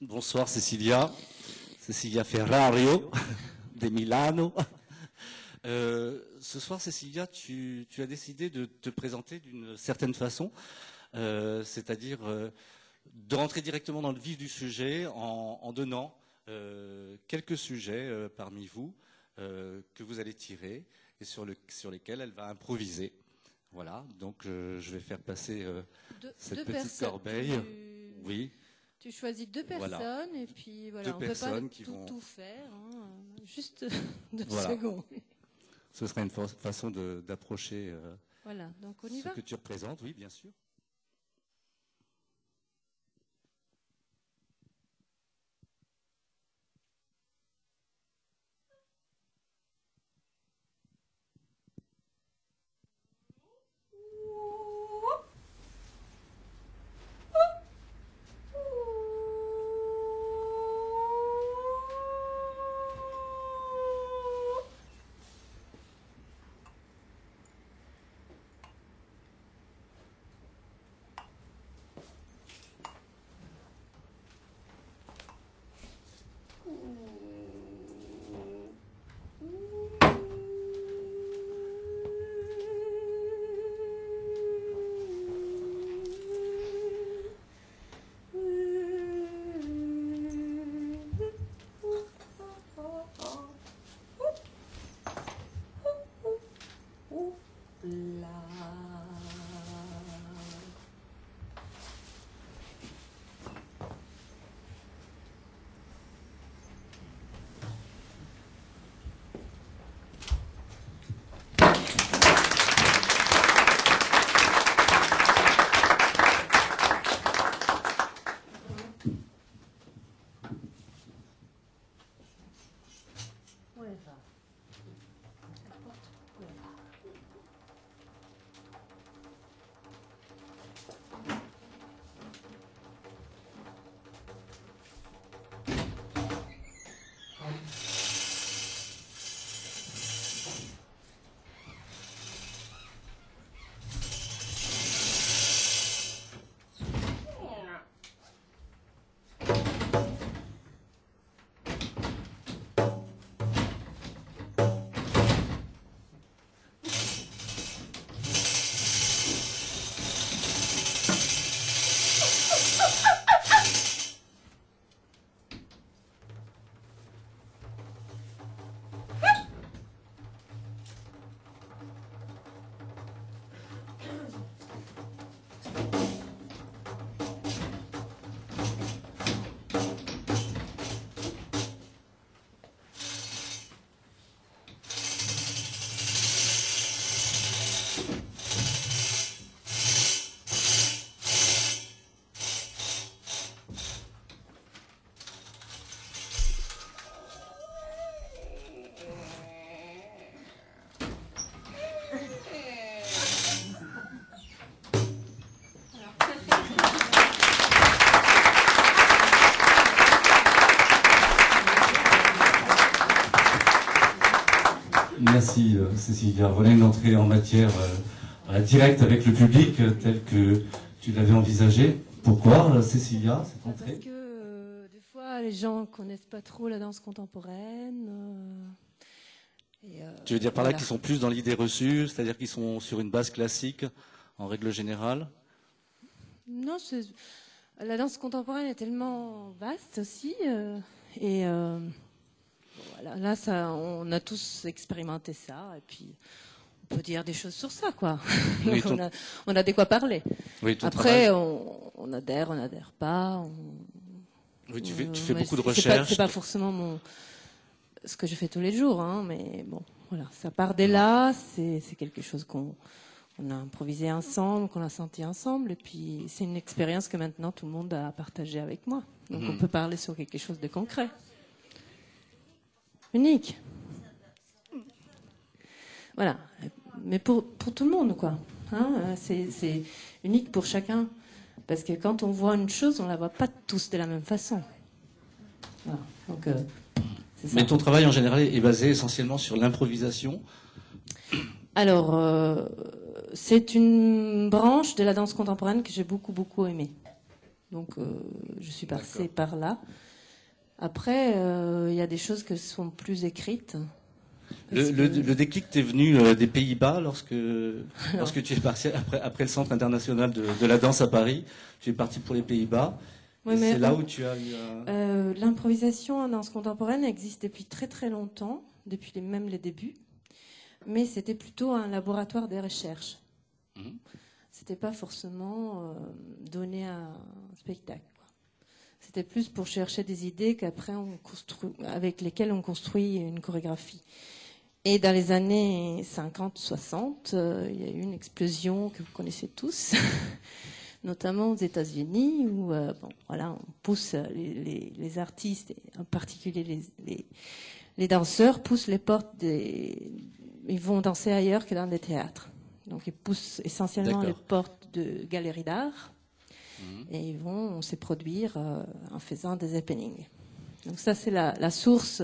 Bonsoir Cecilia, Cecilia Ferrario de Milano. Ce soir Cecilia, tu as décidé de te présenter d'une certaine façon, c'est-à-dire de rentrer directement dans le vif du sujet en donnant quelques sujets parmi vous que vous allez tirer et sur lesquels elle va improviser. Voilà, donc je vais faire passer cette petite corbeille. Oui. Tu choisis deux personnes Voilà. et puis voilà, Deux on ne peut pas tout faire, hein, juste 2 secondes. Ce serait une façon d'approcher Voilà, donc on y ce va. que tu représentes, oui, bien sûr. Merci Cécilia. Voilà une entrée en matière directe avec le public tel que tu l'avais envisagé. Pourquoi Cécilia, cette entrée? Parce que des fois les gens ne connaissent pas trop la danse contemporaine. Tu veux dire par là qu'ils sont plus dans l'idée reçue, c'est-à-dire qu'ils sont sur une base classique en règle générale? Non, la danse contemporaine est tellement vaste aussi. Voilà, là, on a tous expérimenté ça, et puis on peut dire des choses sur ça, quoi. Oui, on a de quoi parler. Oui, après, on adhère pas. Oui, tu fais beaucoup de recherches. C'est pas forcément ce que je fais tous les jours, hein, mais bon, voilà, ça part dès là. C'est quelque chose qu'on a improvisé ensemble, qu'on a senti ensemble, et puis c'est une expérience que maintenant tout le monde a partagée avec moi. Donc on peut parler sur quelque chose de concret. Unique. Voilà. Mais pour tout le monde, quoi. Hein, c'est unique pour chacun. Parce que quand on voit une chose, on ne la voit pas tous de la même façon. Voilà. Donc, c'est ça. Mais ton travail, en général, est basé essentiellement sur l'improvisation. Alors, c'est une branche de la danse contemporaine que j'ai beaucoup, beaucoup aimée. Donc, je suis passée par là. Après, il y a des choses qui sont plus écrites. Le déclic t'est venu des Pays-Bas lorsque tu es parti après le Centre international de la danse à Paris. Tu es parti pour les Pays-Bas. Oui, c'est là où tu as eu l'improvisation en danse contemporaine existe depuis très très longtemps, depuis même les débuts. Mais c'était plutôt un laboratoire de recherche. C'était pas forcément donné à un spectacle. C'était plus pour chercher des idées qu'après avec lesquelles on construit une chorégraphie. Et dans les années 50-60, il y a eu une explosion que vous connaissez tous, notamment aux États-Unis, où on pousse les artistes, et en particulier les danseurs, poussent les portes ils vont danser ailleurs que dans des théâtres. Donc ils poussent essentiellement les portes de galeries d'art. Et ils vont se produire en faisant des happenings. Donc ça, c'est la source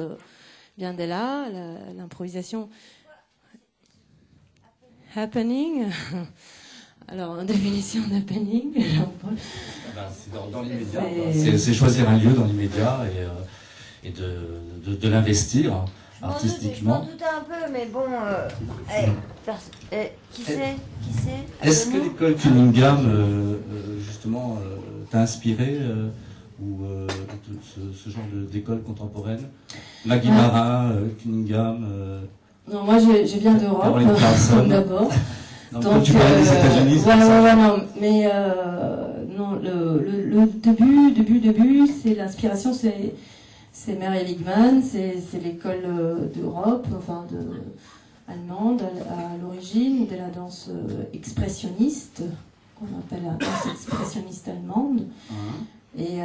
vient de là, l'improvisation. Happening. Alors, en définition d'happening, c'est dans l'immédiat. C'est choisir un lieu dans l'immédiat et de l'investir artistiquement. Je m'en doutais un peu, mais bon... qui c'est Est-ce que l'école Cunningham, justement, t'a inspiré ou ce genre d'école contemporaine? Maggie Marin, Cunningham... non, moi je viens d'Europe, d'abord. Donc, tu parlais des États-Unis, non, mais non, le début, c'est l'inspiration, c'est Mary Wigman, c'est l'école d'Europe, allemande à l'origine de la danse expressionniste, qu'on appelle la danse expressionniste allemande, et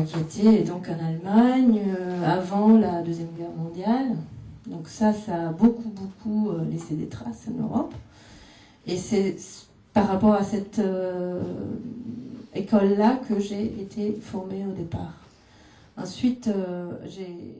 qui était donc en Allemagne avant la Deuxième Guerre mondiale. Donc ça a beaucoup laissé des traces en Europe. Et c'est par rapport à cette école-là que j'ai été formée au départ. Ensuite, j'ai